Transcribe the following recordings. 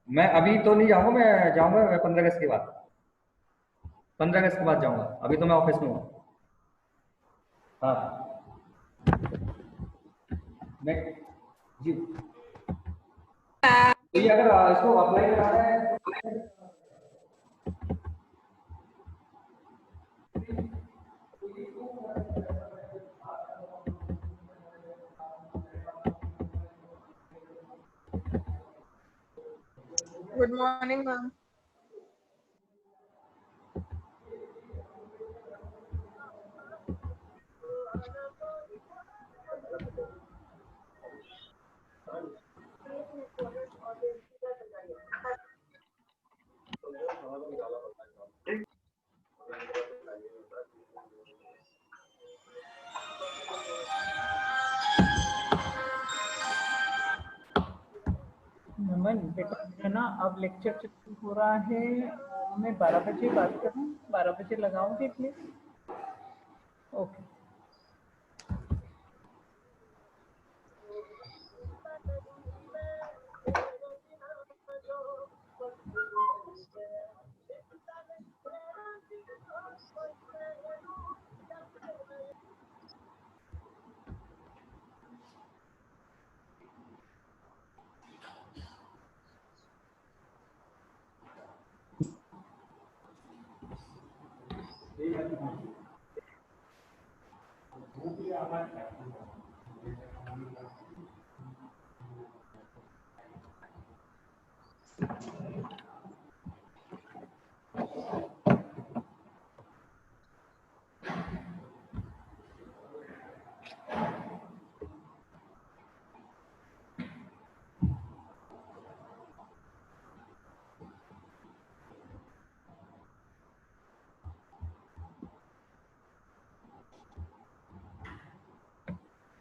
मैं अभी तो नहीं जाऊंगा, मैं जाऊंगा 15 अगस्त के बाद। 15 अगस्त के बाद जाऊंगा, अभी तो मैं ऑफिस में हूँ। हाँ। मैं जी, तो ये अगर इसको अप्लाई कराना है Good morning, ma'am. नमन बेटा, मेरा ना अब लेक्चर चालू हो रहा है। मैं 12 बजे बात करूँ? 12 बजे लगाऊंगी please? Okay.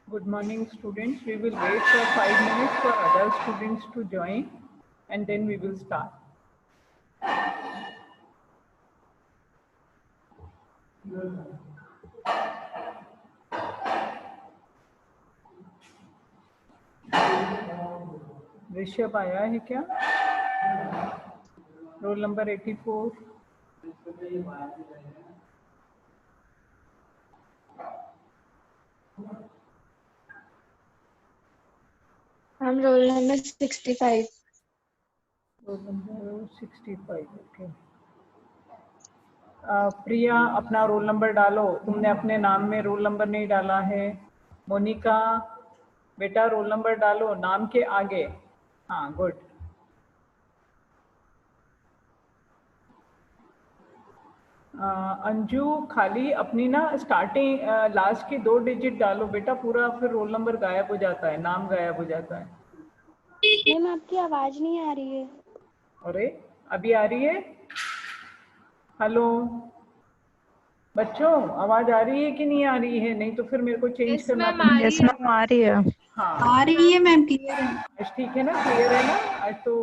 Good morning, students. We will wait for 5 minutes for other students to join, and then we will start. Rishabh आया है क्या? Roll number 84। I'm roll number 65. Roll number 65। Okay. Priya, अपना रोल नंबर डालो। तुमने अपने नाम में रोल नंबर नहीं डाला है। मोनिका बेटा, रोल नंबर डालो नाम के आगे। हाँ, गुड। अंजू, खाली अपनी ना स्टार्टिंग लास्ट की 2 डिजिट डालो बेटा, पूरा फिर रोल नंबर गायब हो जाता है, नाम गायब हो जाता है। मैम, आपकी आवाज नहीं आ रही है। अरे, अभी आ रही है? हेलो बच्चों, आवाज आ रही है कि नहीं आ रही है? नहीं तो फिर मेरे को चेंज Yes, करना ma'am, पड़ेगा। यस मैम, आ रही है। हाँ, आ रही है मैम, क्लियर है। आज ठीक है ना? क्लियर है ना? आज तो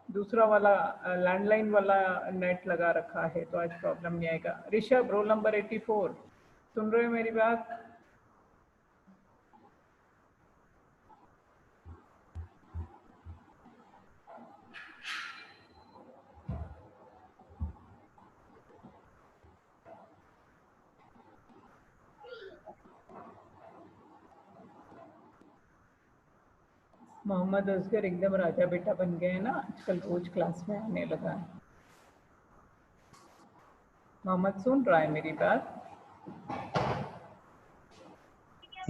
दूसरा वाला लैंडलाइन वाला नेट लगा रखा है, तो आज प्रॉब्लम नहीं आएगा। ऋषभ, रोल नंबर 84, सुन रहे हो मेरी बात? मोहम्मद असगर एकदम राजा बेटा बन गए हैं ना आजकल, रोज क्लास में आने लगा है। मोहम्मद, सुन रहा है मेरी बात?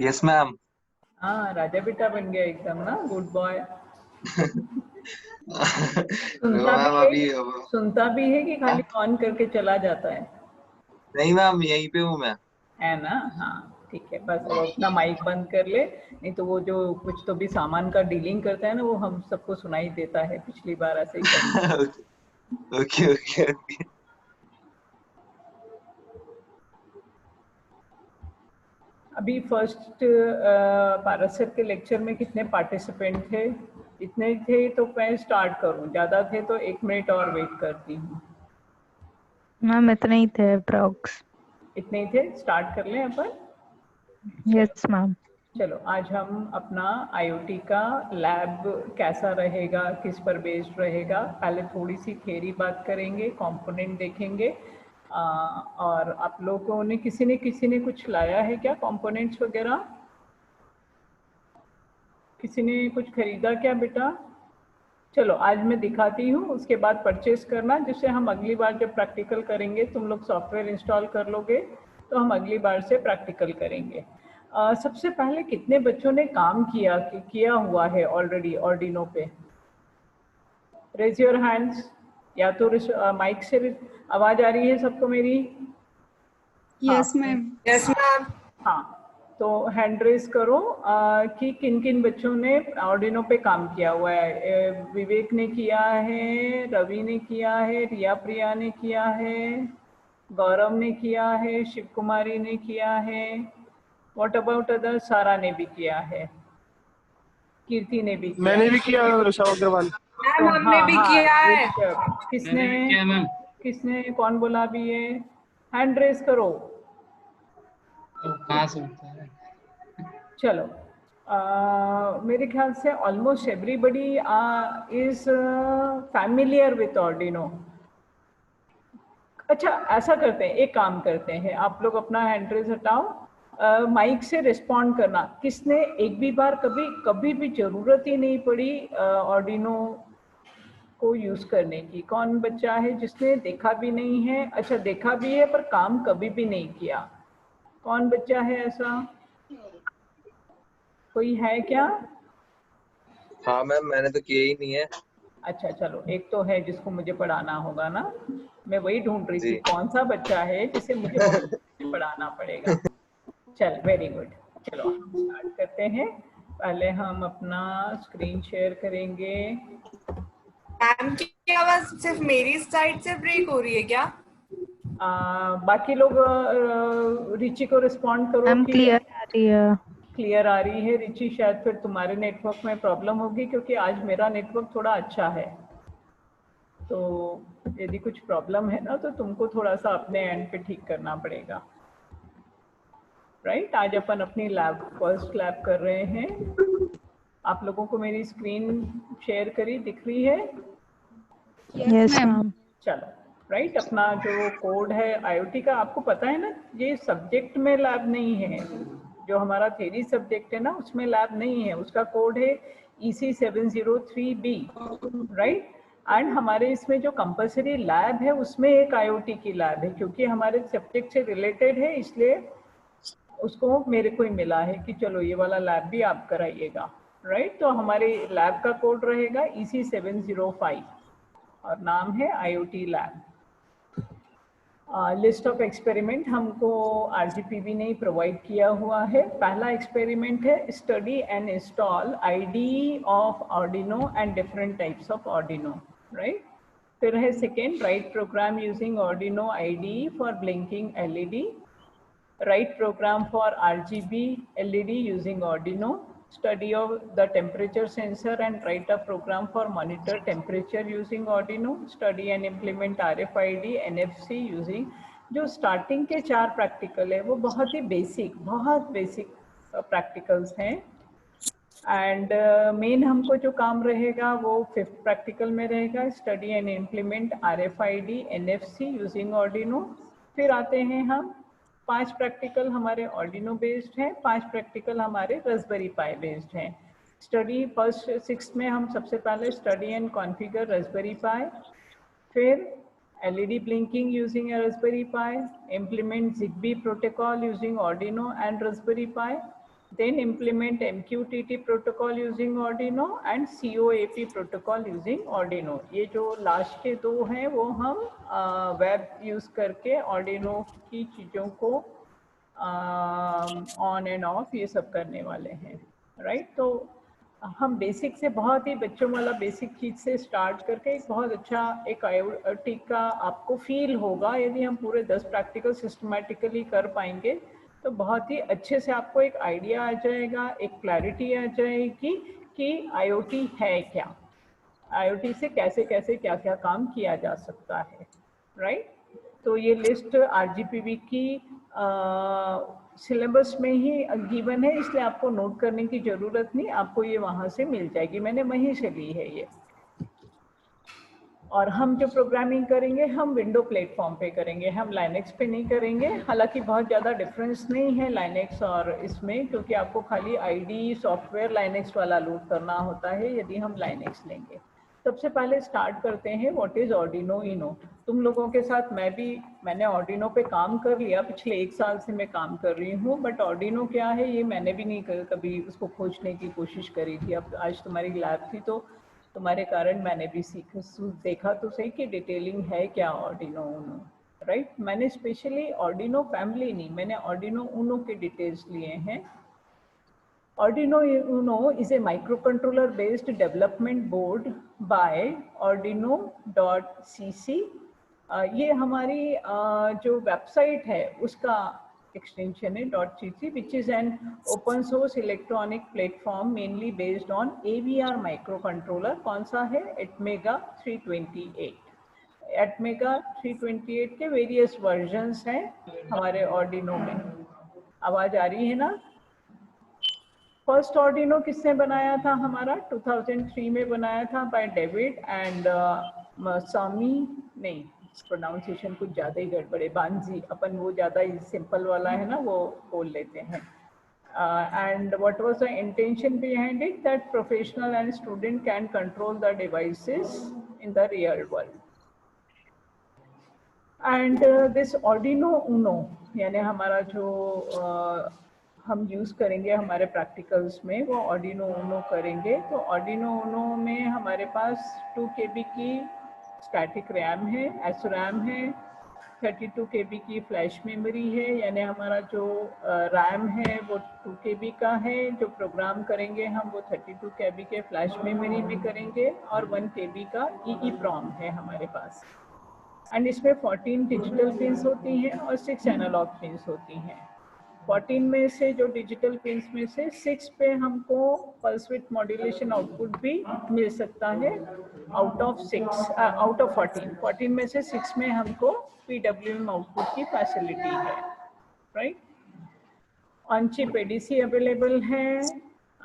Yes ma'am. हाँ, राजा बेटा बन गया एकदम ना, गुड बॉय। मैम अभी सुनता भी है कि खाली ऑन करके चला जाता है? नहीं मैम, यहीं पे हूँ मैं। है ना? हाँ ठीक है, बस अब अपना माइक बंद कर ले, नहीं तो वो जो कुछ तो भी सामान का डीलिंग करता है ना, वो हम सबको सुनाई देता है। पिछली बार ऐसे ही कर। Okay okay okay. अभी फर्स्ट पारस सर के लेक्चर में कितने पार्टिसिपेंट थे? इतने थे तो मैं स्टार्ट करूं, ज़्यादा थे तो 1 मिनट और वेट करती हूँ। मैम इतने ही थे अप्रॉक्स। इतने ही थे, स्टार्ट कर लें अपन? Yes ma'am. चलो आज हम अपना IoT का लैब कैसा रहेगा, किस पर बेस्ड रहेगा, पहले थोड़ी सी थियरी बात करेंगे, कंपोनेंट देखेंगे। और आप लोगों ने किसी ने कुछ लाया है क्या कंपोनेंट्स वगैरह? किसी ने कुछ खरीदा क्या बेटा? चलो आज मैं दिखाती हूँ, उसके बाद परचेस करना, जिससे हम अगली बार जब प्रैक्टिकल करेंगे, तुम लोग सॉफ्टवेयर इंस्टॉल कर लोगे तो हम अगली बार से प्रैक्टिकल करेंगे। सबसे पहले कितने बच्चों ने काम किया हुआ है ऑलरेडी ऑर्डिनो पे? Raise your hands. या तो माइक से आवाज आ रही है सबको मेरी? Yes ma'am. Yes ma'am. हाँ, तो हैंड रेज करो कि किन किन बच्चों ने ऑर्डिनो पे काम किया हुआ है। विवेक ने किया है, रवि ने किया है, रिया प्रिया ने किया है, गौरव ने किया है, शिव कुमारी ने किया है। What about other? सारा ने भी किया है, कीर्ति ने भी किया। मैंने भी किया ऋषभ अग्रवाल। मैम हमने भी किया है। किसने कौन बोला अभी? ये हैंड रेज करो। कहाँ से होता है? चलो, मेरे ख्याल से almost everybody is familiar with Arduino. अच्छा, ऐसा करते हैं, एक काम करते हैं, आप लोग अपना हैंड रेज हटाओ, माइक से रिस्पॉन्ड करना। किसने एक भी बार कभी भी जरूरत ही नहीं पड़ी ऑर्डिनो को यूज करने की? कौन बच्चा है जिसने देखा भी नहीं है? अच्छा, देखा भी है पर काम कभी भी नहीं किया। कौन बच्चा है ऐसा? कोई है क्या? हाँ मैम, मैंने तो किया ही नहीं है। अच्छा चलो, एक तो है जिसको मुझे पढ़ाना होगा ना, मैं वही ढूंढ रही थी जी। कौन सा बच्चा है जिसे मुझे पढ़ाना पड़ेगा। चल, वेरी गुड। चलो हम स्टार्ट करते हैं। पहले हम अपना स्क्रीन शेयर करेंगे। मैम की आवाज सिर्फ मेरी साइड से ब्रेक हो रही है क्या? बाकी लोग रिची को रिस्पॉन्ड करो। मैम क्लियर आ रही है। क्लियर आ रही है रिची? शायद फिर तुम्हारे नेटवर्क में प्रॉब्लम होगी, क्योंकि आज मेरा नेटवर्क थोड़ा अच्छा है। तो यदि कुछ प्रॉब्लम है ना, तो तुमको थोड़ा सा अपने एंड पे ठीक करना पड़ेगा। राइट, आज अपन अपनी लैब, फर्स्ट लैब कर रहे हैं। आप लोगों को मेरी स्क्रीन शेयर करी दिख रही है? Yes ma'am. चलो, राइट, अपना जो कोड है IoT का, आपको पता है ना, ये सब्जेक्ट में लैब नहीं है। जो हमारा थ्योरी सब्जेक्ट है ना, उसमें लैब नहीं है, उसका कोड है EC703B, राइट। एंड हमारे इसमें जो कंपलसरी लैब है उसमें एक IoT की लैब है, क्योंकि हमारे सब्जेक्ट से रिलेटेड है, इसलिए उसको मेरे को ही मिला है कि चलो ये वाला लैब भी आप कराइएगा, राइट। तो हमारे लैब का कोड रहेगा EC705 और नाम है IoT lab. List of experiment हमको RGPV ने प्रोवाइड किया हुआ है। पहला एक्सपेरिमेंट है study and install IDE of Arduino and different types of Arduino, right. फिर है second, right program using Arduino IDE for blinking LED, right program for RGB LED using Arduino, study of the temperature sensor and write a program for monitor temperature using Arduino, study and implement RFID NFC using। जो starting के 4 practical है वो बहुत ही बहुत basic practicals हैं। And main हमको जो काम रहेगा वो 5th प्रैक्टिकल में रहेगा, study and implement RFID NFC using Arduino। फिर आते हैं हम 5 प्रैक्टिकल हमारे ऑर्डिनो बेस्ड हैं, 5 प्रैक्टिकल हमारे रास्पबेरी पाई बेस्ड हैं। स्टडी फर्स्ट 6 में हम सबसे पहले स्टडी एंड कॉन्फ़िगर रास्पबेरी पाई, फिर LED blinking using Raspberry pi, implement ZigBee protocol using Arduino and Raspberry pi, then implement MQTT protocol using Arduino and COAP protocol using Arduino। ये जो last के 2 हैं वो हम वेब यूज़ करके Arduino की चीज़ों को ऑन एंड ऑफ ये सब करने वाले हैं, राइट। तो हम बेसिक से, बहुत ही बच्चों वाला बेसिक चीज़ से स्टार्ट करके एक बहुत अच्छा एक IoT का आपको फील होगा। यदि हम पूरे 10 प्रैक्टिकल सिस्टमेटिकली कर पाएंगे तो बहुत ही अच्छे से आपको एक आइडिया आ जाएगा, एक क्लैरिटी आ जाएगी कि IoT है क्या, IoT से कैसे कैसे क्या क्या काम किया जा सकता है, राइट। तो ये लिस्ट RGPV की सिलेबस में ही गिवन है, इसलिए आपको नोट करने की ज़रूरत नहीं, आपको ये वहाँ से मिल जाएगी, मैंने वहीं से ली है ये। और हम जो प्रोग्रामिंग करेंगे हम विंडो प्लेटफॉर्म पे करेंगे, हम लाइनेक्स पे नहीं करेंगे। हालांकि बहुत ज़्यादा डिफरेंस नहीं है लाइनेक्स और इसमें, क्योंकि आपको खाली आईडी सॉफ्टवेयर लाइनेक्स वाला लोड करना होता है यदि हम लाइनेक्स लेंगे। सबसे पहले स्टार्ट करते हैं व्हाट इज़ ऑर्डिनो यूनो। तुम लोगों के साथ मैंने ऑर्डिनो पे काम कर लिया, पिछले 1 साल से मैं काम कर रही हूँ, बट ऑर्डिनो क्या है ये मैंने भी नहीं कभी उसको खोजने की कोशिश करी थी। अब आज तुम्हारी लैब थी तो तुम्हारे कारण मैंने भी देखा तो सही कि डिटेलिंग है क्या ऑर्डिनो ऊनो, राइट। मैंने स्पेशली ऑर्डिनो फैमिली नहीं, मैंने ऑर्डिनो ऊनो के डिटेल्स लिए हैं। Arduino Uno is a microcontroller based development board by ordino.cc। ये हमारी जो वेबसाइट है उसका extension है .cc, which is an open source electronic platform mainly based on AVR microcontroller। कौन सा है? Atmega 328। Atmega 328 के वेरियस वर्जन्स हैं हमारे ऑर्डिनो में। आवाज आ रही है ना? फर्स्ट ऑर्डिनो किसने बनाया था हमारा? 2003 में बनाया था बाय डेविड एंड सामी, नहीं प्रोनाउंसिएशन कुछ ज़्यादा ही गड़बड़े, बांजी, अपन वो ज़्यादा ही सिंपल वाला है ना वो बोल लेते हैं। And what was the intention behind it? That professional and student can control the devices in the real world. And this Arduino Uno यानी हमारा जो हम यूज़ करेंगे हमारे प्रैक्टिकल्स में, वो ऑर्डिनो ऊनो करेंगे। तो ऑर्डिनो ऊनो में हमारे पास 2 KB की स्टैटिक रैम है, SRAM है, 32 KB की फ्लैश मेमोरी है, यानी हमारा जो रैम है वो 2 KB का है, जो प्रोग्राम करेंगे हम वो 32 KB के फ्लैश मेमोरी में करेंगे, और 1 KB का EEPROM है हमारे पास। एंड इसमें 14 डिजिटल पिन्स होती हैं और 6 एनालॉग पिन्स होती हैं। 14 में से जो डिजिटल पिन्स में से 6 पे हमको पल्स विड्थ मॉड्यूलेशन आउटपुट भी मिल सकता है आउट ऑफ 14 में से 6 में हमको PWM आउटपुट की फैसिलिटी है, right. On chip ADC available है।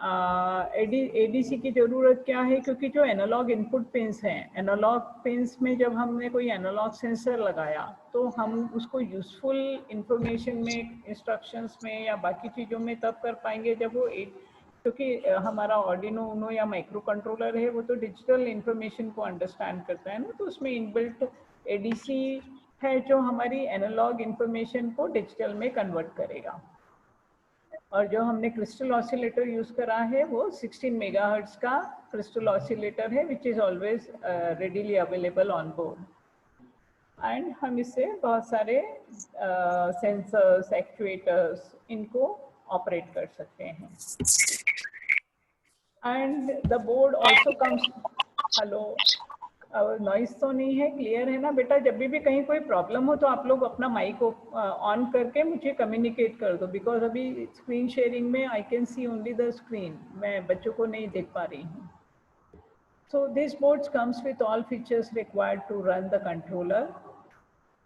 ADC की ज़रूरत क्या है? क्योंकि जो एनालॉग इनपुट पिन्स हैं, एनालॉग पिन्स में जब हमने कोई एनालॉग सेंसर लगाया तो हम उसको यूज़फुल इंफॉर्मेशन में, इंस्ट्रक्शंस में या बाकी चीज़ों में तब कर पाएंगे जब वो क्योंकि हमारा ऑर्डिनो ऊनो या माइक्रो कंट्रोलर है वो तो डिजिटल इंफॉर्मेशन को अंडरस्टैंड करता है ना, तो उसमें इनबिल्ट ADC है जो हमारी एनालॉग इंफॉर्मेशन को डिजिटल में कन्वर्ट करेगा। और जो हमने क्रिस्टल ऑसिलेटर यूज़ करा है वो 16 मेगाहर्ट्ज का क्रिस्टल ऑसिलेटर है, which is always readily available on board. And हम इससे बहुत सारे सेंसर्स, एक्चुएटर्स इनको ऑपरेट कर सकते हैं। And the board also comes, hello noise तो नहीं है, क्लियर है ना बेटा? जब भी कहीं कोई प्रॉब्लम हो तो आप लोग अपना माइक ऑन करके मुझे कम्युनिकेट कर दो, बिकॉज अभी स्क्रीन शेयरिंग में I can see only the screen, मैं बच्चों को नहीं देख पा रही हूँ। So this board comes with all features required to run the controller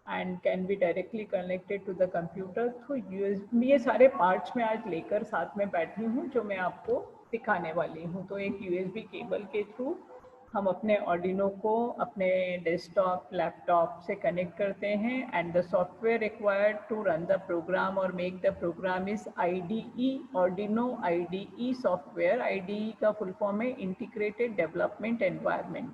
and can be directly connected to the computer through USB। ये सारे पार्ट्स में आज लेकर साथ में बैठी हूँ जो मैं आपको दिखाने वाली हूँ। तो एक USB केबल के थ्रू हम अपने ऑर्डिनो को अपने डेस्कटॉप, लैपटॉप से कनेक्ट करते हैं, and the software required to run the program और make the program is IDE, Arduino IDE software. IDE का फुल फॉर्म है integrated development environment,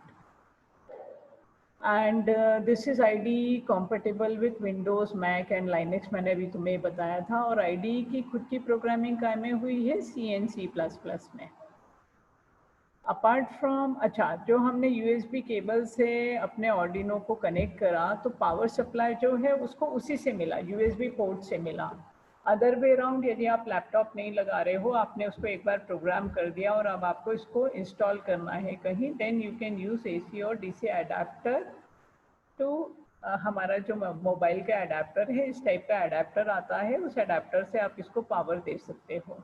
and this is IDE compatible with Windows, Mac and Linux, मैंने अभी तुम्हें बताया था। और IDE की खुद की प्रोग्रामिंग कायमें हुई है C and C++ में। अपार्ट फ्रॉम, अच्छा, जो हमने USB केबल से अपने ऑर्डिनो को कनेक्ट करा तो पावर सप्लाई जो है उसको उसी से मिला, USB पोर्ट से मिला। अदर वे अराउंड यदि आप लैपटॉप नहीं लगा रहे हो, आपने उसको एक बार प्रोग्राम कर दिया और अब आपको इसको इंस्टॉल करना है कहीं, then you can use AC और DC अडेप्टर टू, हमारा जो मोबाइल का अडेप्टर है इस टाइप का अडेप्टर आता है, उस अडेप्टर से आप इसको पावर दे सकते हो।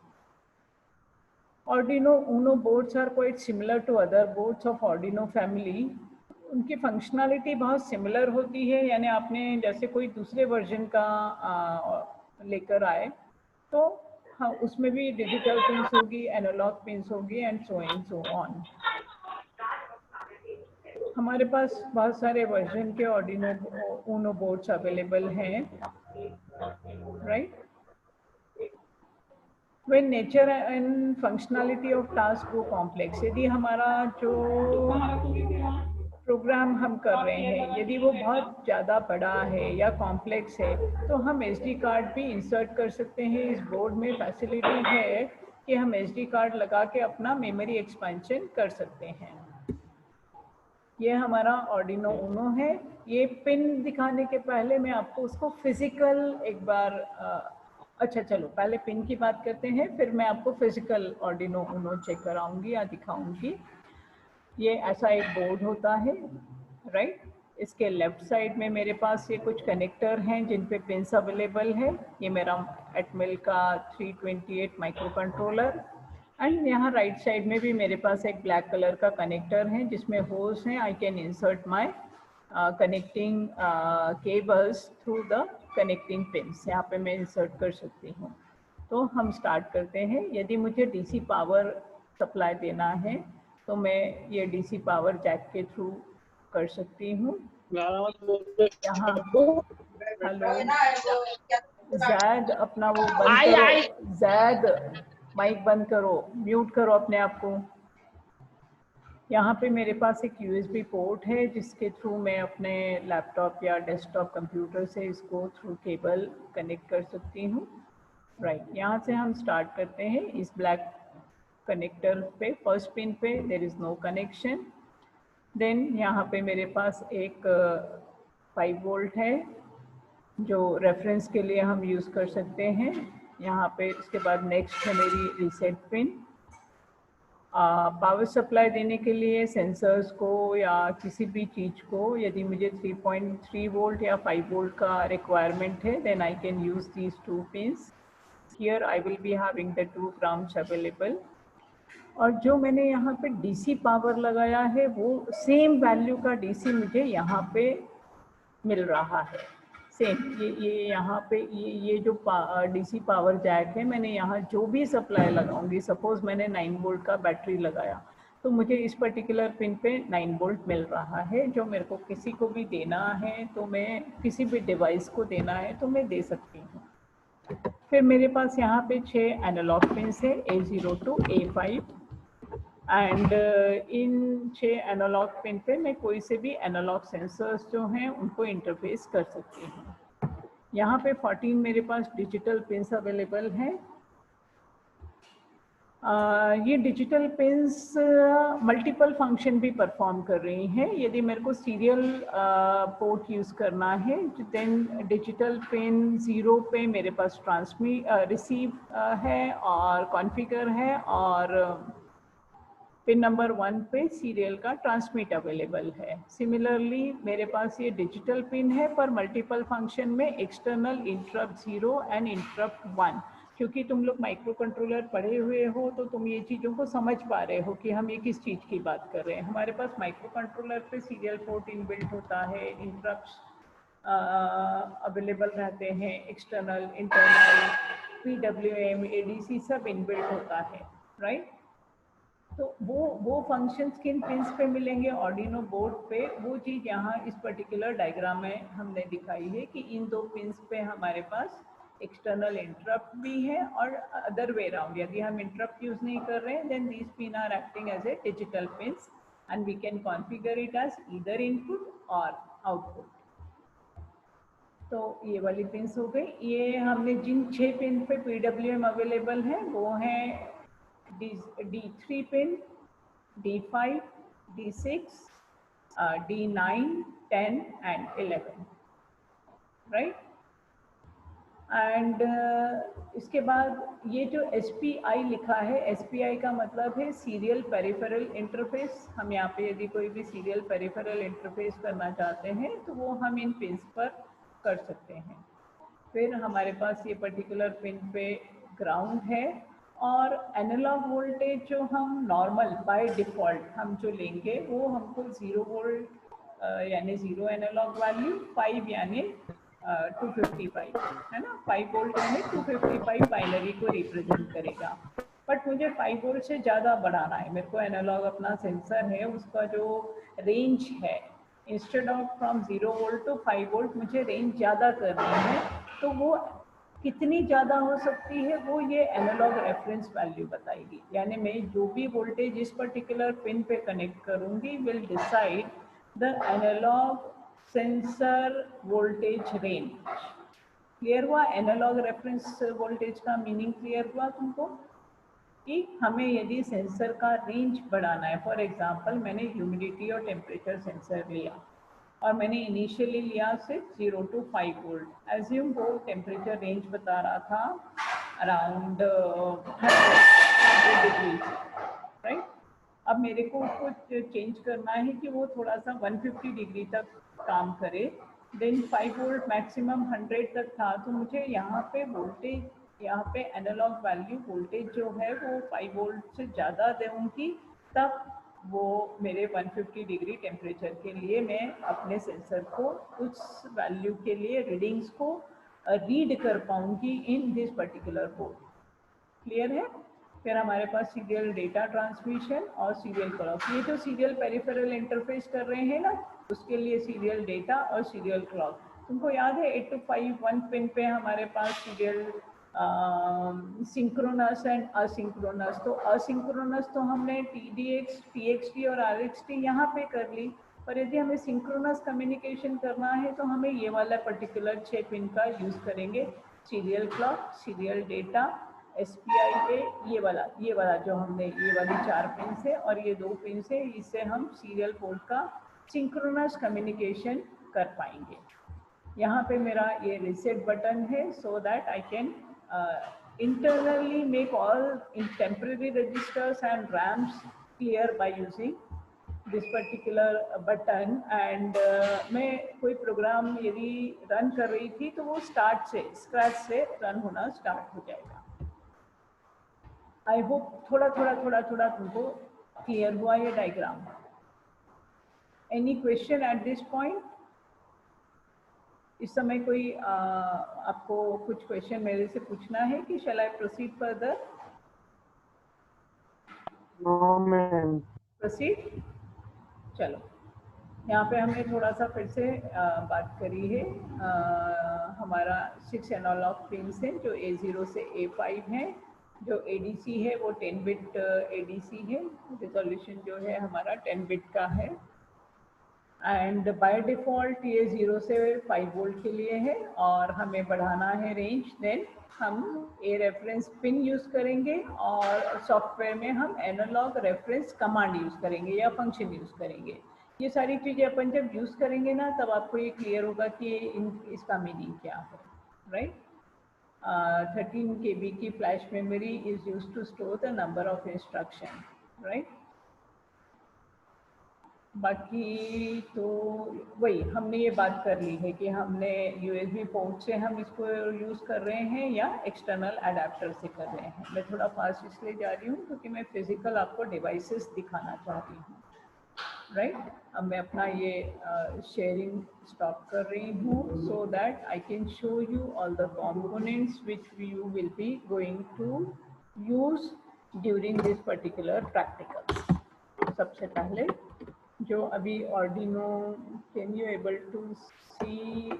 Arduino Uno boards are quite similar to other boards of Arduino family। उनकी फंक्शनैलिटी बहुत सिमिलर होती है, यानी आपने जैसे कोई दूसरे वर्जन का लेकर आए तो हाँ, उसमें भी डिजिटल पिन्स होगी, एनालॉग पिन्स होगी and so and so on. हमारे पास बहुत सारे वर्जन के ऑर्डिनो ऊनो बोर्ड्स अवेलेबल हैं, right. When nature and functionality of task go complex, यदि हमारा जो प्रोग्राम हम कर रहे हैं यदि वो बहुत ज़्यादा बड़ा है या कॉम्प्लेक्स है, तो हम SD कार्ड भी इंसर्ट कर सकते हैं। इस बोर्ड में फैसिलिटी है कि हम SD कार्ड लगा के अपना मेमोरी एक्सपेंशन कर सकते हैं। ये हमारा ऑर्डिनो ऊनो है। ये पिन दिखाने के पहले मैं आपको उसको फिजिकल एक बार अच्छा चलो पहले पिन की बात करते हैं, फिर मैं आपको फिजिकल ऑर्डिनो ऊनो चेक कराऊंगी या दिखाऊंगी। ये ऐसा एक बोर्ड होता है, राइट। इसके लेफ्ट साइड में मेरे पास ये कुछ कनेक्टर हैं जिन पे पिन्स अवेलेबल है। ये मेरा एटमिल का 328 माइक्रो कंट्रोलर, एंड यहाँ राइट साइड में भी मेरे पास एक ब्लैक कलर का कनेक्टर है जिसमें होल्स हैं। I can insert my connecting cables through the connecting pins, यहाँ पे मैं इंसर्ट कर सकती हूँ। तो हम स्टार्ट करते हैं। यदि मुझे DC पावर सप्लाई देना है तो मैं ये DC पावर जैक के थ्रू कर सकती हूँ। यहाँ हेलो जैद, अपना वो बंद करो, जैद माइक बंद करो, म्यूट करो अपने आप को। यहाँ पे मेरे पास एक USB पोर्ट है जिसके थ्रू मैं अपने लैपटॉप या डेस्कटॉप कंप्यूटर से इसको थ्रू केबल कनेक्ट कर सकती हूँ, राइट। यहाँ से हम स्टार्ट करते हैं। इस ब्लैक कनेक्टर पे फर्स्ट पिन पे there is no connection. Then यहाँ पे मेरे पास एक 5 वोल्ट है जो रेफरेंस के लिए हम यूज़ कर सकते हैं। यहाँ पे इसके बाद नेक्स्ट है मेरी रीसेट पिन। पावर सप्लाई देने के लिए सेंसर्स को या किसी भी चीज़ को यदि मुझे 3.3 वोल्ट या 5 वोल्ट का रिक्वायरमेंट है, then I can use these 2 pins. Here I will be having the 2 grounds available. और जो मैंने यहाँ पे DC पावर लगाया है वो सेम वैल्यू का DC मुझे यहाँ पे मिल रहा है, सेम। ये यहाँ पे ये जो DC पावर जैक है, मैंने यहाँ जो भी सप्लाई लगाऊंगी, सपोज मैंने 9 वोल्ट का बैटरी लगाया तो मुझे इस पर्टिकुलर पिन पे 9 वोल्ट मिल रहा है। जो मेरे को किसी को भी देना है तो मैं किसी भी डिवाइस को देना है तो मैं दे सकती हूँ। फिर मेरे पास यहाँ पे 6 एनालॉग पिन्स है, A0 to A5, and in 6 analog pin पे मैं कोई से भी एनालॉग सेंसर्स जो हैं उनको इंटरफेस कर सकती हूँ। यहाँ पे 14 मेरे पास डिजिटल पिन्स अवेलेबल हैं। ये डिजिटल पिन्स मल्टीपल फंक्शन भी परफॉर्म कर रही हैं। यदि मेरे को सीरियल पोर्ट यूज़ करना है देन डिजिटल पिन 0 पे मेरे पास रिसीव है और कॉन्फ़िगर है, और पिन नंबर 1 पे सीरियल का ट्रांसमिट अवेलेबल है। सिमिलरली मेरे पास ये डिजिटल पिन है पर मल्टीपल फंक्शन में एक्सटर्नल इंटरप्ट 0 एंड इंटरप्ट 1। क्योंकि तुम लोग माइक्रो कंट्रोलर पढ़े हुए हो तो तुम ये चीज़ों को समझ पा रहे हो कि हम ये किस चीज़ की बात कर रहे हैं। हमारे पास माइक्रो कंट्रोलर पे सीरियल पोर्ट इनबिल्ट होता है, इंटरप्ट्स अवेलेबल रहते हैं, एक्सटर्नल इंटरनल PWM ADC सब इनबिल्ट होता है, राइट। तो वो फंक्शंस किन पिन्स पे मिलेंगे ऑर्डिनो बोर्ड पे, वो चीज़ यहाँ इस पर्टिकुलर डायग्राम में हमने दिखाई है कि इन 2 पिन्स पे हमारे पास एक्सटर्नल इंटरप्ट भी है और अदर वे अराउंड यदि हम इंटरप्ट यूज़ नहीं कर रहे हैं then these pin are acting as a digital pins and we can configure it as either input or output. तो ये वाली पिन्स हो गई। ये हमने जिन 6 पिन पे PWM अवेलेबल है वो हैं D3 pin, D5, D6, D9, 10 and 11, right. And इसके बाद ये जो SPI लिखा है, SPI का मतलब है सीरियल पेरिफेरल इंटरफेस। हम यहाँ पे यदि कोई भी सीरियल पेरिफेरल इंटरफेस करना चाहते हैं तो वो हम इन पिन्स पर कर सकते हैं। फिर हमारे पास ये पर्टिकुलर पिन पे ग्राउंड है और एनालॉग वोल्टेज जो हम नॉर्मल बाय डिफ़ॉल्ट हम जो लेंगे वो हमको 0 वोल्ट यानी 0 एनालॉग वैल्यू, 5 यानी 255 है ना, 5 वोल्ट यानी 255 बाइनरी को रिप्रेजेंट करेगा। बट मुझे 5 वोल्ट से ज़्यादा बढ़ाना है, मेरे को एनालॉग अपना सेंसर है उसका जो रेंज है, instead of from 0 volt to 5 volt मुझे रेंज ज़्यादा करनी है। तो वो कितनी ज़्यादा हो सकती है वो ये एनालॉग रेफरेंस वैल्यू बताएगी। यानी मैं जो भी वोल्टेज इस पर्टिकुलर पिन पे कनेक्ट करूँगी will decide the analog sensor voltage range. Clear हुआ? एनालॉग रेफरेंस वोल्टेज का मीनिंग क्लियर हुआ तुमको? कि हमें यदि सेंसर का रेंज बढ़ाना है, फॉर एग्जांपल मैंने ह्यूमिडिटी और टेम्परेचर सेंसर लिया और मैंने इनिशियली लिया सिर्फ 0 to 5 वोल्ट, एज्यूम वो टेम्परेचर रेंज बता रहा था अराउंड 100 डिग्री, राइट। अब मेरे को उसको चेंज करना है कि वो थोड़ा सा 150 डिग्री तक काम करे, देन 5 वोल्ट मैक्सिमम 100 तक था, तो मुझे यहाँ पे वोल्टेज, यहाँ पे एनालॉग वैल्यू वोल्टेज जो है वो 5 वोल्ट से ज़्यादा दूँगी, तब वो मेरे 150 डिग्री टेम्परेचर के लिए मैं अपने सेंसर को उस वैल्यू के लिए रीडिंग्स को रीड कर पाऊँगी in this particular board. Clear है? फिर हमारे पास सीरियल डेटा ट्रांसमिशन और सीरियल क्लॉक। ये जो सीरियल पेरिफेरल इंटरफेस कर रहे हैं ना, उसके लिए सीरियल डेटा और सीरियल क्लॉक। तुमको याद है 8251 पिन पे हमारे पास सीरियल सिंक्रोनस एंड असिंक्रोनस। तो असिंक्रोनस तो हमने TDX, TXT और RXT यहाँ पे कर ली, पर यदि हमें सिंक्रोनस कम्युनिकेशन करना है तो हमें ये वाला पर्टिकुलर 6 पिन का यूज़ करेंगे, serial clock, serial data, SPI, ये वाला जो हमने, ये वाली 4 पिन से और ये 2 पिन से, इससे हम सीरियल पोर्ट का सिंक्रोनस कम्युनिकेशन कर पाएंगे। यहाँ पे मेरा ये रीसेट बटन है, सो that I can internally make all in temporary registers and RAMs clear by using this particular button, and मैं कोई प्रोग्राम यदि रन कर रही थी तो वो स्क्रैच से रन होना स्टार्ट हो जाएगा। आई होप थोड़ा तुमको क्लियर हुआ ये diagram. Any question at this point? इस समय कोई आपको कुछ क्वेश्चन मेरे से पूछना है कि shall I proceed further? No ma'am. Proceed. चलो, यहाँ पे हमने थोड़ा सा फिर से बात करी है। हमारा 6 एनालॉग पिन्स हैं जो A0 से A5 हैं। जो ADC है वो 10 बिट ADC है, रिजोल्यूशन जो है हमारा 10 बिट का है, एंड बाय डिफ़ॉल्ट ये 0 से 5 वोल्ट के लिए है और हमें बढ़ाना है रेंज, देन हम ए रेफरेंस पिन यूज़ करेंगे और सॉफ्टवेयर में हम एनालॉग रेफरेंस कमांड यूज़ करेंगे या फंक्शन यूज़ करेंगे। ये सारी चीज़ें अपन जब यूज़ करेंगे ना, तब आपको ये क्लियर होगा कि इसका मीनिंग क्या है, राइट। 13 KB की flash memory is used to store the number of instruction, right. बाकी तो वही हमने ये बात कर ली है कि हमने USB पोर्ट से हम इसको यूज़ कर रहे हैं या एक्सटर्नल अडेप्टर से कर रहे हैं। मैं थोड़ा फास्ट इसलिए जा रही हूँ क्योंकि मैं फिजिकल आपको डिवाइसेस दिखाना चाहती हूँ, राइट। अब मैं अपना ये शेयरिंग स्टॉप कर रही हूँ so that I can show you all the components which you will be going to use during this particular practical. सबसे पहले जो अभी Arduino, can you able to see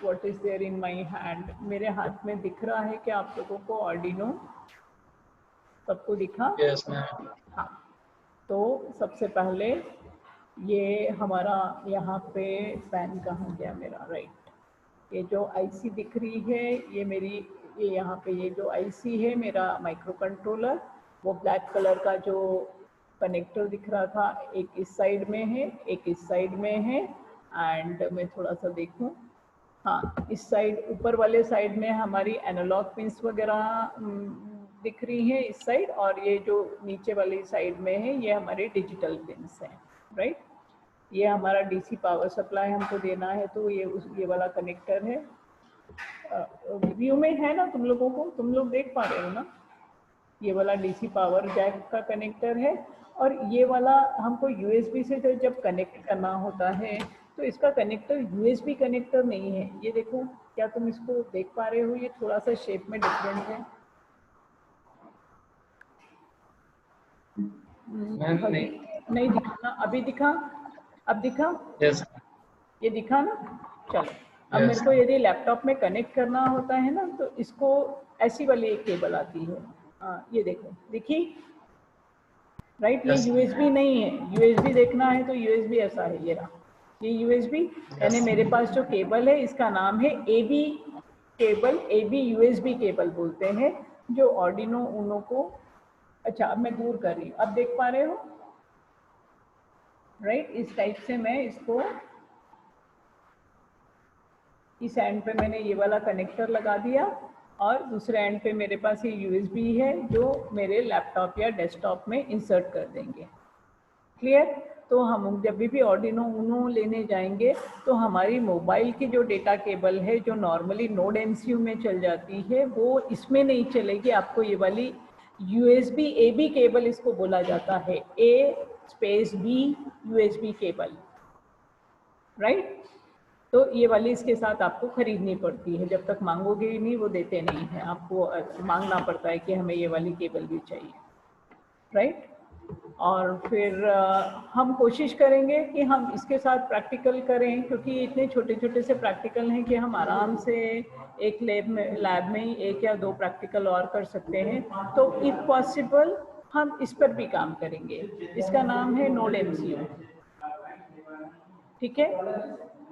what is there in my hand? मेरे हाथ में दिख रहा है कि आप लोगों को Arduino? सबको दिखा? Yes ma'am. हाँ, तो सबसे पहले ये हमारा यहाँ पे पेन कहाँ गया मेरा, राइट। ये जो आईसी दिख रही है ये मेरी, ये यहाँ पे ये जो आईसी है मेरा माइक्रो कंट्रोलर, वो ब्लैक कलर का जो कनेक्टर दिख रहा था, एक इस साइड में है एक इस साइड में है, एंड मैं थोड़ा सा देखूं, हाँ इस साइड ऊपर वाले साइड में हमारी एनालॉग पिंस वगैरह दिख रही हैं इस साइड, और ये जो नीचे वाली साइड में है ये हमारे डिजिटल पिंस हैं, राइट। ये हमारा डीसी पावर सप्लाई हमको देना है, तो ये वाला कनेक्टर है। व्यू में है ना तुम लोगों को? तुम लोग देख पा रहे हो ना? ये वाला डीसी पावर जैक का कनेक्टर है, और ये वाला हमको यूएसबी से जब कनेक्ट करना होता है तो इसका कनेक्टर यूएसबी कनेक्टर नहीं है। ये देखो क्या तुम इसको देख पा रहे हो? ये थोड़ा सा शेप में डिफरेंट है। नहीं दिखा ना? अभी दिखा? अब दिखा? यस ये दिखा ना? चलो, अब मेरे को यदि लैपटॉप में कनेक्ट करना होता है ना, तो इसको ऐसी वाली एक केबल आती है। ये देखो, दिखी? राइट, ये यूएसबी नहीं है। यूएसबी देखना है तो यूएसबी ऐसा है, ये रहा, ये यूएसबी। यानी मेरे पास जो केबल है इसका नाम है AB cable, AB USB cable बोलते हैं, जो ऑर्डिनो ऊनो को, अच्छा अब मैं दूर कर रही हूँ, अब देख पा रहे हो? राइट, इस टाइप से मैं इसको, इस एंड पे मैंने ये वाला कनेक्टर लगा दिया और दूसरे एंड पे मेरे पास ये यूएसबी है जो मेरे लैपटॉप या डेस्कटॉप में इंसर्ट कर देंगे। क्लियर? तो हम जब भी ऑर्डिनो ऊनो लेने जाएंगे तो हमारी मोबाइल की जो डेटा केबल है, जो नॉर्मली नोड एमसीयू में चल जाती है, वो इसमें नहीं चलेगी। आपको ये वाली यूएसबी एबी केबल इसको बोला जाता है, A space B USB cable, right? तो ये वाली इसके साथ आपको खरीदनी पड़ती है, जब तक मांगोगे ही नहीं वो देते नहीं हैं, आपको मांगना पड़ता है कि हमें ये वाली केबल भी चाहिए, राइट? और फिर हम कोशिश करेंगे कि हम इसके साथ प्रैक्टिकल करें, क्योंकि इतने छोटे छोटे से प्रैक्टिकल हैं कि हम आराम से एक लैब में ही 1 या 2 प्रैक्टिकल और कर सकते हैं। तो इफ पॉसिबल हम इस पर भी काम करेंगे। इसका नाम है नोड एमसीयू, ठीक है?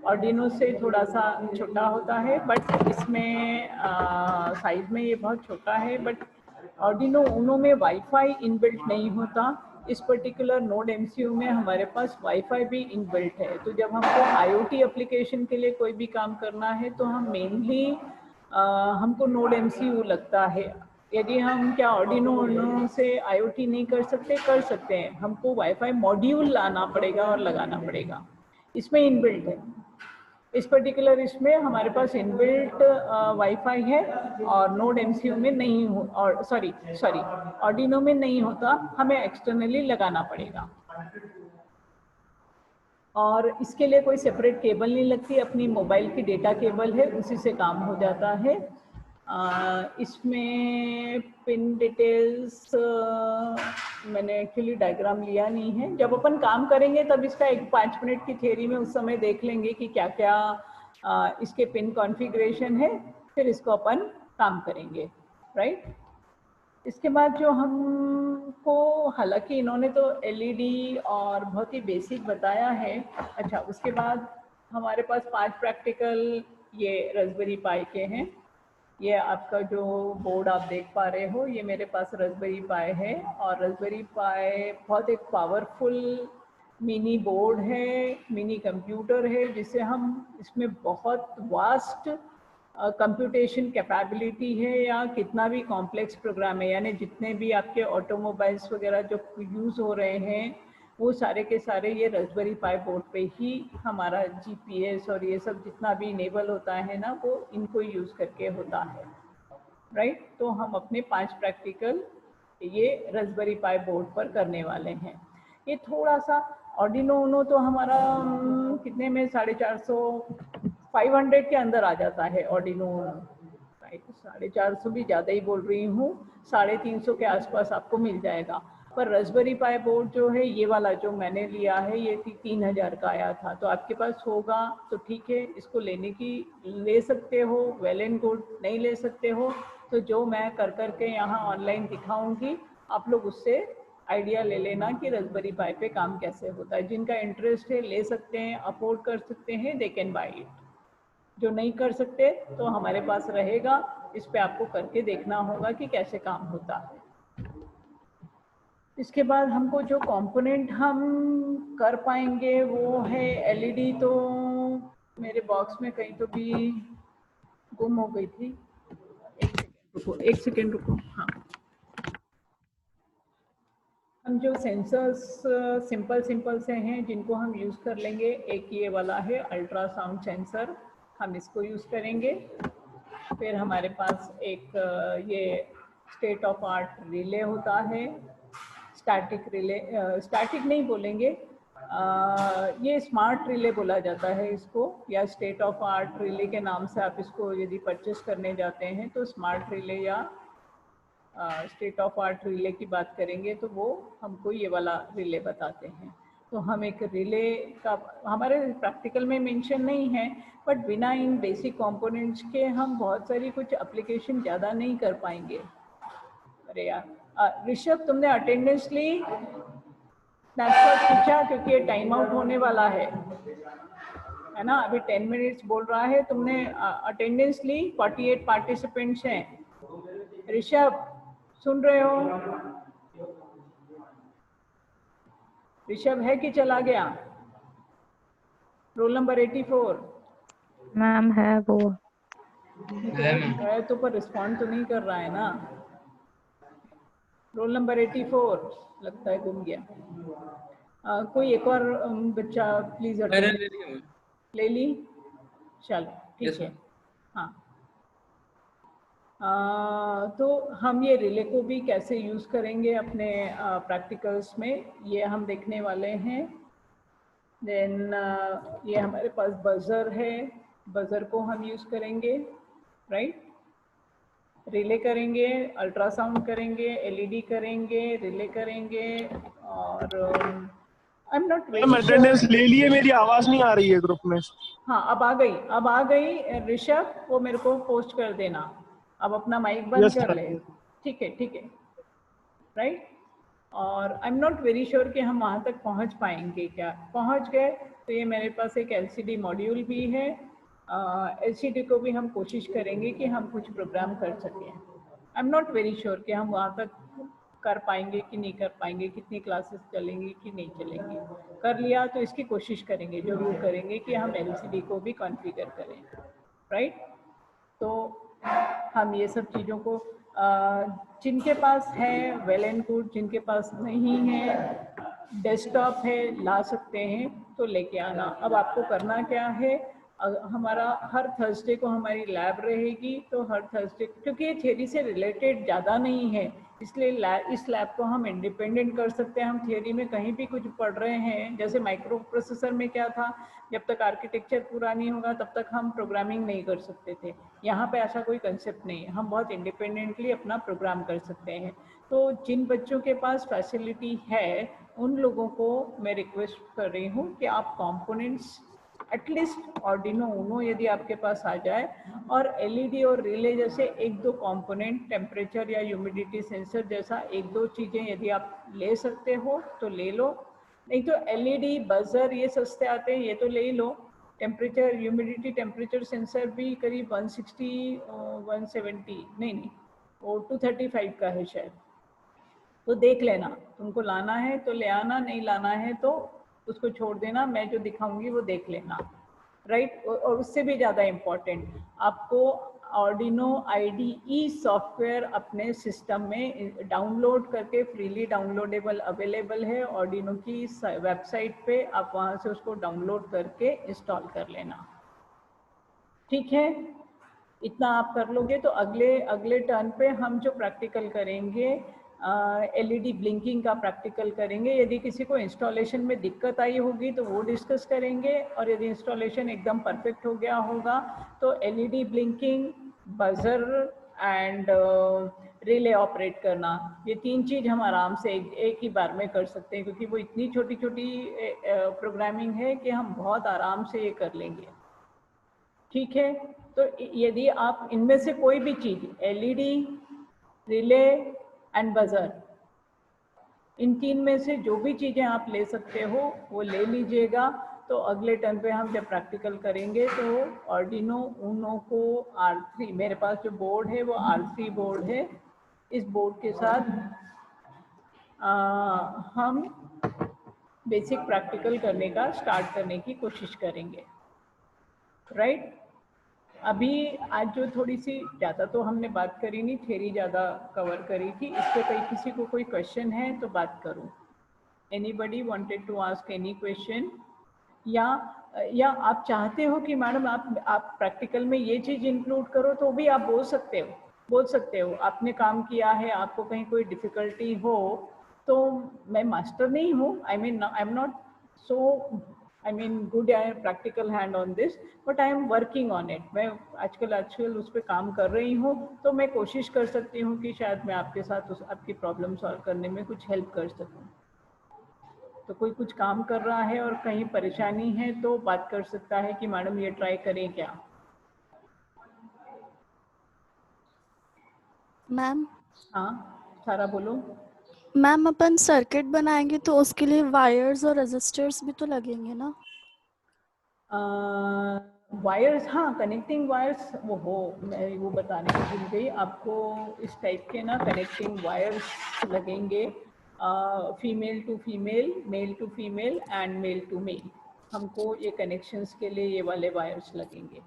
ऑर्डिनो से थोड़ा सा छोटा होता है, बट इसमें साइज में ये बहुत छोटा है। बट ऑर्डिनो ऊनो में वाईफाई इनबिल्ट नहीं होता। इस पर्टिकुलर नोड एमसीयू में हमारे पास वाईफाई भी इनबिल्ट है। तो जब हमको आईओटी एप्लीकेशन के लिए कोई भी काम करना है तो हम मेनली हमको नोड एमसीयू लगता है। यदि हम क्या ऑर्डिनो ऊनो से आईओटी नहीं कर सकते हैं, हमको वाईफाई मॉड्यूल लाना पड़ेगा और लगाना पड़ेगा। इसमें इनबिल्ट है, इस पर्टिकुलर इसमें हमारे पास इनबिल्ट वाईफाई है और नोड एमसीयू में नहीं हो, और सॉरी ऑर्डिनो में नहीं होता, हमें एक्सटर्नली लगाना पड़ेगा। और इसके लिए कोई सेपरेट केबल नहीं लगती, अपनी मोबाइल की डेटा केबल है, उसी से काम हो जाता है। इसमें पिन डिटेल्स मैंने एक्चुअली डायग्राम लिया नहीं है। जब अपन काम करेंगे तब इसका एक 5 मिनट की थियरी में उस समय देख लेंगे कि क्या क्या इसके पिन कॉन्फ़िगरेशन है, फिर इसको अपन काम करेंगे, राइट? इसके बाद जो हमको, हालांकि इन्होंने तो एलईडी और बहुत ही बेसिक बताया है। अच्छा, उसके बाद हमारे पास 5 प्रैक्टिकल ये रास्पबेरी पाई के हैं। ये आपका जो बोर्ड आप देख पा रहे हो, ये मेरे पास रास्पबेरी पाई है, और रास्पबेरी पाई बहुत एक पावरफुल मिनी बोर्ड है, मिनी कंप्यूटर है, जिससे हम इसमें बहुत वास्ट कंप्यूटेशन कैपेबिलिटी है, या कितना भी कॉम्प्लेक्स प्रोग्राम है, यानी जितने भी आपके ऑटोमोबाइल्स वगैरह जो यूज़ हो रहे हैं वो सारे के सारे ये रास्पबेरी पाई बोर्ड पे ही हमारा जीपीएस और ये सब जितना भी इनेबल होता है ना, वो इनको यूज़ करके होता है, राइट? तो हम अपने 5 प्रैक्टिकल ये रास्पबेरी पाई बोर्ड पर करने वाले हैं। ये थोड़ा सा ऑर्डिनो ऊनो तो हमारा कितने में 450 500 के अंदर आ जाता है ऑर्डिनो ऊनो। 450 भी ज़्यादा ही बोल रही हूँ, 350 के आसपास आपको मिल जाएगा। पर रास्पबेरी पाई बोर्ड जो है, ये वाला जो मैंने लिया है, ये 3000 का आया था। तो आपके पास होगा तो ठीक है, इसको ले सकते हो, वेल एंड गुड। नहीं ले सकते हो तो जो मैं कर करके यहाँ ऑनलाइन दिखाऊंगी, आप लोग उससे आइडिया ले लेना कि रास्पबेरी पाई पे काम कैसे होता है। जिनका इंटरेस्ट है ले सकते हैं, अफोर्ड कर सकते हैं, दे कैन बाय इट। जो नहीं कर सकते तो हमारे पास रहेगा, इस पे आपको करके देखना होगा कि कैसे काम होता है। इसके बाद हमको जो कंपोनेंट हम कर पाएंगे वो है एलईडी। तो मेरे बॉक्स में कहीं तो भी गुम हो गई थी, एक सेकेंड रुको। हाँ, हम जो सेंसर्स सिंपल से हैं जिनको हम यूज़ कर लेंगे, एक ये वाला है अल्ट्रासाउंड सेंसर, हम इसको यूज़ करेंगे। फिर हमारे पास एक ये स्टेट ऑफ आर्ट रिले होता है, स्टैटिक रिले, स्टैटिक नहीं बोलेंगे, ये स्मार्ट रिले बोला जाता है इसको, या स्टेट ऑफ आर्ट रिले के नाम से आप इसको यदि परचेस करने जाते हैं तो स्मार्ट रिले या स्टेट ऑफ आर्ट रिले की बात करेंगे तो वो हमको ये वाला रिले बताते हैं। तो हम एक रिले का, हमारे प्रैक्टिकल में मेंशन नहीं है, बट बिना इन बेसिक कंपोनेंट्स के हम बहुत सारी कुछ एप्लीकेशन ज़्यादा नहीं कर पाएंगे। अरे यार ऋषभ, तुमने अटेंडेंस ली? स्नैपशॉट खींचा क्योंकि ये टाइम आउट होने वाला है ना, अभी 10 मिनट्स बोल रहा है। तुमने अटेंडेंस ली? 48 पार्टिसिपेंट्स हैं। ऋषभ सुन रहे हो? ऋषभ है कि चला गया? Role number 84। मैम है वो। है तो पर रिस्पॉन्ड तो नहीं कर रहा है ना। रोल नंबर 84 लगता है गुम गया। कोई एक और बच्चा प्लीज ले ली? चलो ठीक है। हाँ, तो हम ये रिले को भी कैसे यूज़ करेंगे अपने प्रैक्टिकल्स में, ये हम देखने वाले हैं। देन ये हमारे पास बजर है, बजर को हम यूज़ करेंगे, राइट। रिले करेंगे, अल्ट्रासाउंड करेंगे, एलईडी करेंगे, रिले करेंगे, और I am not very attendance ले लिए, मेरी आवाज़ नहीं आ रही है ग्रुप में। हाँ अब आ गई ऋषभ, वो मेरे को पोस्ट कर देना। अब अपना माइक बंद कर ले। ठीक है, राइट। और I am not very sure कि हम वहाँ तक पहुँच पाएंगे क्या। पहुँच गए तो ये मेरे पास एक एलसीडी मॉड्यूल भी है। एलसीडी को भी हम कोशिश करेंगे कि हम कुछ प्रोग्राम कर सकें। I am not very sure कि हम वहाँ तक कर पाएंगे कि नहीं कर पाएंगे, कितनी क्लासेस चलेंगी कि नहीं चलेंगी। कर लिया तो इसकी कोशिश करेंगे, जरूर करेंगे कि हम एलसीडी को भी कॉन्फ़िगर करें, राइट। तो हम ये सब चीज़ों को जिनके पास है वेल एंड गुड, जिनके पास नहीं है, डेस्कटॉप है, ला सकते हैं तो लेके आना। अब आपको करना क्या है, हमारा हर थर्सडे को हमारी लैब रहेगी, तो हर थर्सडे, क्योंकि ये थियरी से रिलेटेड ज़्यादा नहीं है, इसलिए इस लैब को हम इंडिपेंडेंट कर सकते हैं। हम थियरी में कहीं भी कुछ पढ़ रहे हैं, जैसे माइक्रो प्रोसेसर में क्या था, जब तक आर्किटेक्चर पूरा नहीं होगा तब तक हम प्रोग्रामिंग नहीं कर सकते थे। यहाँ पे ऐसा कोई कंसेप्ट नहीं है, हम बहुत इंडिपेंडेंटली अपना प्रोग्राम कर सकते हैं। तो जिन बच्चों के पास फैसिलिटी है उन लोगों को मैं रिक्वेस्ट कर रही हूँ कि आप कंपोनेंट्स एटलीस्ट आर्डिनो ऊनो यदि आपके पास आ जाए, और एलईडी और रिले जैसे एक दो कंपोनेंट, टेम्परेचर या ह्यूमिडिटी सेंसर जैसा एक दो चीज़ें यदि आप ले सकते हो तो ले लो। नहीं तो एलईडी, बजर ये सस्ते आते हैं, ये तो ले ही लो। टेम्परेचर, ह्यूमिडिटी टेम्परेचर सेंसर भी करीब 160 170 नहीं वो 235 का है शायद। तो देख लेना, तुमको लाना है तो ले आना, नहीं लाना है तो उसको छोड़ देना, मैं जो दिखाऊंगी वो देख लेना, राइट। और उससे भी ज़्यादा इम्पोर्टेंट, आपको आर्डिनो IDE सॉफ्टवेयर अपने सिस्टम में डाउनलोड करके, फ्रीली डाउनलोडेबल अवेलेबल है आर्डिनो की वेबसाइट पे, आप वहाँ से उसको डाउनलोड करके इंस्टॉल कर लेना, ठीक है। इतना आप कर लोगे तो अगले टर्न पे हम जो प्रैक्टिकल करेंगे, LED ब्लिंकिंग का प्रैक्टिकल करेंगे। यदि किसी को इंस्टॉलेशन में दिक्कत आई होगी तो वो डिस्कस करेंगे, और यदि इंस्टॉलेशन एकदम परफेक्ट हो गया होगा तो LED blinking, buzzer and relay operate करना, ये तीन चीज़ हम आराम से एक ही बार में कर सकते हैं, क्योंकि वो इतनी छोटी छोटी प्रोग्रामिंग है कि हम बहुत आराम से ये कर लेंगे, ठीक है। तो यदि आप इनमें से कोई भी चीज़, LED, रिले एंड बजर, इन तीन में से जो भी चीज़ें आप ले सकते हो वो ले लीजिएगा। तो अगले टर्न पे हम जब प्रैक्टिकल करेंगे तो आर्डिनो ऊनो को R3, मेरे पास जो बोर्ड है वो R3 बोर्ड है, इस बोर्ड के साथ हम बेसिक प्रैक्टिकल करने का स्टार्ट करने की कोशिश करेंगे, राइट। अभी आज जो थोड़ी सी ज़्यादा तो हमने बात करी नहीं, थ्योरी ज़्यादा कवर करी थी, इस पे कहीं किसी को कोई क्वेश्चन है तो बात करूं। Anybody wanted to ask any question, या आप चाहते हो कि मैडम आप प्रैक्टिकल में ये चीज़ इंक्लूड करो तो भी आप बोल सकते हो। आपने काम किया है, आपको कहीं कोई डिफ़िकल्टी हो तो मैं मास्टर नहीं हूँ, I am not So I mean good practical hand on this, but I am working on it. मैं आजकल उस पर काम कर रही हूँ, तो मैं कोशिश कर सकती हूँ कि शायद मैं आपके साथ आपकी प्रॉब्लम सॉल्व करने में कुछ हेल्प कर सकूँ। तो कोई कुछ काम कर रहा है और कहीं परेशानी है तो बात कर सकता है कि मैडम ये ट्राई करें क्या। मैम। हाँ सारा बोलो। मैम अपन सर्किट बनाएंगे तो उसके लिए वायर्स और रेजिस्टर्स भी तो लगेंगे ना? वायर्स, हाँ कनेक्टिंग वायर्स, मैं वो बताने को भूल गई आपको। इस टाइप के ना कनेक्टिंग वायर्स लगेंगे, female to female, male to female and male to male. हमको ये कनेक्शंस के लिए ये वाले वायर्स लगेंगे।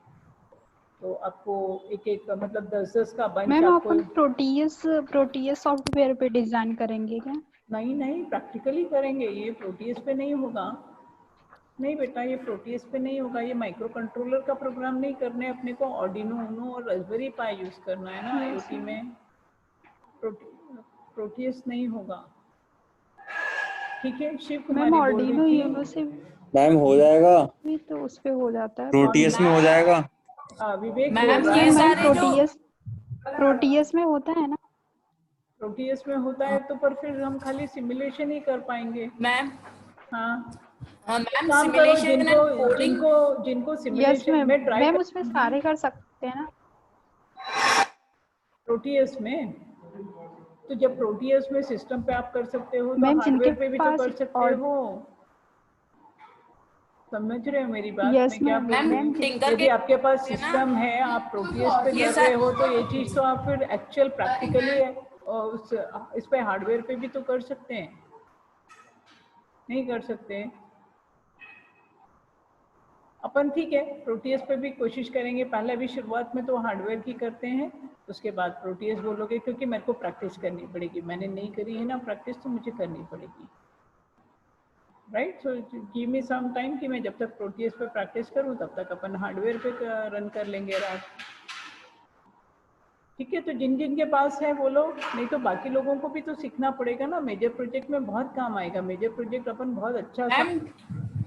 तो आपको एक एक मतलब 10-10 का बंच। मैम अपन प्रोटीएस सॉफ्टवेयर पे डिजाइन करेंगे क्या? नहीं प्रैक्टिकली करेंगे, ये प्रोटीएस पे नहीं होगा। नहीं बेटा, ये प्रोटीएस पे नहीं होगा। ये माइक्रो कंट्रोलर का प्रोग्राम नहीं करने अपने को, आर्डिनो ऊनो और रास्पबेरी पाई यूज करना है ना आईओटी में। प्रोटीएस नहीं होगा, ठीक है। शिव कुमारी मैम बोल आर्डिनो रही यूनो से मैम हो जाएगा, भी तो उस पे हो जाता है। प्रोटीएस में हो जाएगा। विवेक मैम ये सारे प्रोटीएस में होता है ना? प्रोटीएस में होता है तो पर फिर हम खाली सिमुलेशन ही कर पाएंगे मैम। हाँ मैम काम करो, सिमुलेशन जिनको सिमुलेशन में ट्राई मैम उसमें सारे कर सकते हैं ना प्रोटीएस में। तो जब प्रोटीएस में सिस्टम पे आप कर सकते हो तो मैम हार्डवेयर पे भी तो कर सकते हो। समझ रहे हो मेरी बात? यस मैं क्या मैम। बोल रही हूँ? यदि आपके पास सिस्टम है, आप प्रोटीएस पे कर रहे हो, तो ये चीज तो आप फिर एक्चुअल प्रैक्टिकली इस पे हार्डवेयर पे भी तो कर सकते हैं। नहीं कर सकते अपन, ठीक है। प्रोटीएस पे भी कोशिश करेंगे। पहले भी शुरुआत में तो हार्डवेयर की करते हैं, उसके बाद प्रोटीएस बोलोगे, क्योंकि मेरे को प्रैक्टिस करनी पड़ेगी। मैंने नहीं करी है ना प्रैक्टिस, तो मुझे करनी पड़ेगी, right. So give me some time कि मैं जब तक प्रोटीएस पे प्रैक्टिस करूं तब तक अपन हार्डवेयर पे रन कर लेंगे रात, ठीक है। तो जिन जिन के पास है वो लोग, नहीं तो बाकी लोगों को भी तो सीखना पड़ेगा ना। मेजर प्रोजेक्ट में बहुत काम आएगा। मेजर प्रोजेक्ट अपन बहुत अच्छा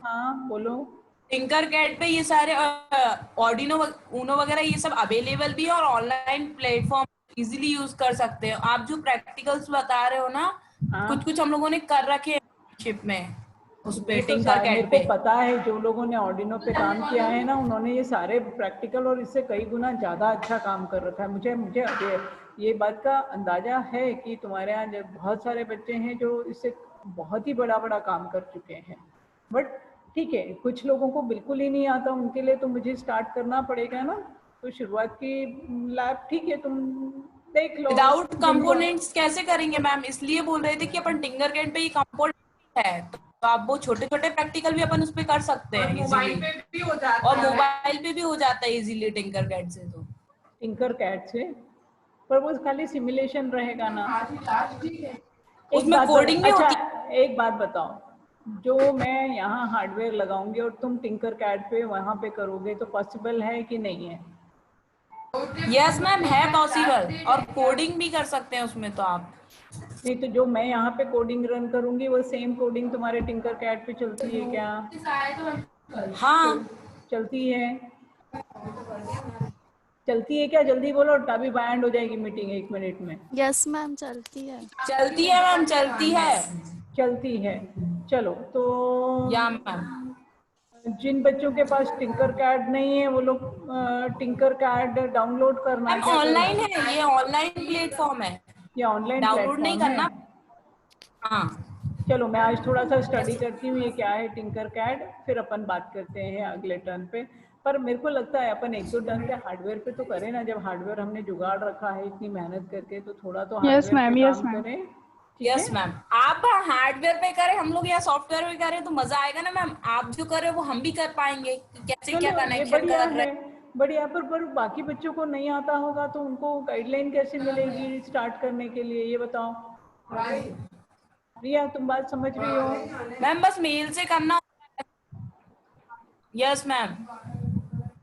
हाँ बोलो। टिंकरकैड पे ये सारे आर्डिनो ऊनो वगैरह ये सब अवेलेबल भी है और ऑनलाइन प्लेटफॉर्म इजीली यूज कर सकते हैं। आप जो प्रैक्टिकल्स बता रहे हो ना, कुछ हम लोगों ने कर रखे हैं शिप में, उस पे टिंकरकैड पे। पता है जो लोगों ने आर्डिनो पे काम किया है ना, उन्होंने ये सारे प्रैक्टिकल और इससे कई गुना ज्यादा अच्छा काम कर रखा है। मुझे ये बात का अंदाजा है कि तुम्हारे यहाँ बहुत सारे बच्चे हैं जो इससे बहुत ही बड़ा काम कर चुके हैं। बट ठीक है, कुछ लोगों को बिल्कुल ही नहीं आता, उनके लिए तो मुझे स्टार्ट करना पड़ेगा ना। तो शुरुआत की लैब, ठीक है, तुम देख लो। विदाउट कंपोनेंट्स कैसे करेंगे मैम? इसलिए बोल रहे थे कि अपन टिंकरकैड पे ही कंपोनेंट है, तो आप वो छोटे छोटे प्रैक्टिकल भी अपन उस पे कर सकते हैं मोबाइल पे भी हो जाता है, और मोबाइल पे भी हो जाता है इजीली टिंकरकैड से। तो टिंकरकैड से पर वो खाली सिमुलेशन रहेगा ना, उसमें कोडिंग नहीं होती। एक बात बताओ, जो मैं यहाँ हार्डवेयर लगाऊंगी और तुम टिंकरकैड पे वहां पे करोगे, तो पॉसिबल है कि नहीं है? यस मैम, है पॉसिबल, और कोडिंग भी कर सकते हैं उसमें। तो आप नहीं, तो जो मैं यहाँ पे कोडिंग रन करूंगी वो सेम कोडिंग तुम्हारे टिंकरकैड पे चलती है क्या? हाँ चलती है क्या? जल्दी बोलो, तभी बैंड हो जाएगी मीटिंग 1 मिनट में। यस मैम, चलती है मैम, चलती है। चलो तो या मैम, जिन बच्चों के पास टिंकरकैड नहीं है वो लोग टिंकरकैड डाउनलोड करना है। ऑनलाइन है, ये ऑनलाइन प्लेटफॉर्म है, ये ऑनलाइन डाउनलोड नहीं करना। हाँ चलो मैं आज थोड़ा सा स्टडी करती हूँ ये क्या है टिंकरकैड, फिर अपन बात करते हैं अगले टर्न पे। पर मेरे को लगता है अपन 1-2 टर्न पे हार्डवेयर पे तो करें ना। जब हार्डवेयर हमने जुगाड़ रखा है इतनी मेहनत करके, तो थोड़ा तो हार्डवेयर पे काम करें। यस मैम, आप हार्डवेयर पे करें, हम लोग या सॉफ्टवेयर पे करें तो मजा आएगा ना मैम। आप जो कर रहे हो वो हम भी कर पाएंगे, कैसे क्या कनेक्शन कर रहे हैं। बढ़िया, पर बाकी बच्चों को नहीं आता होगा तो उनको गाइडलाइन कैसे मिलेगी स्टार्ट करने के लिए, ये बताओ। रिया, तुम बात समझ रही हो? मैम बस मेल से करना। Yes ma'am.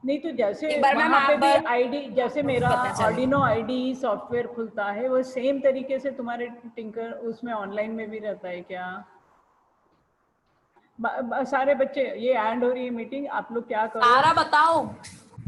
नहीं तो जैसे वहाँ पे भी आईडी, जैसे मेरा आर्डिनो आईडी सॉफ्टवेयर खुलता है, वो सेम तरीके से तुम्हारे टिंकर उसमें ऑनलाइन में भी रहता है क्या? सारे बच्चे, ये एंड हो रही है मीटिंग, आप लोग क्या करो, सारा बताओ।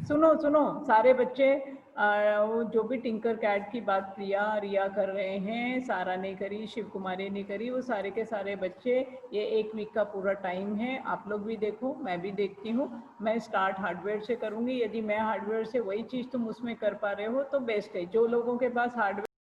सुनो सुनो, सारे बच्चे वो जो भी टिंकर कैट की बात प्रिया रिया कर रहे हैं, सारा ने करी, शिव कुमारी ने करी, वो सारे के सारे बच्चे, ये 1 वीक का पूरा टाइम है, आप लोग भी देखो, मैं भी देखती हूँ। मैं स्टार्ट हार्डवेयर से करूँगी, यदि मैं हार्डवेयर से वही चीज़ तुम उसमें कर पा रहे हो तो बेस्ट है। जो लोगों के पास हार्डवेयर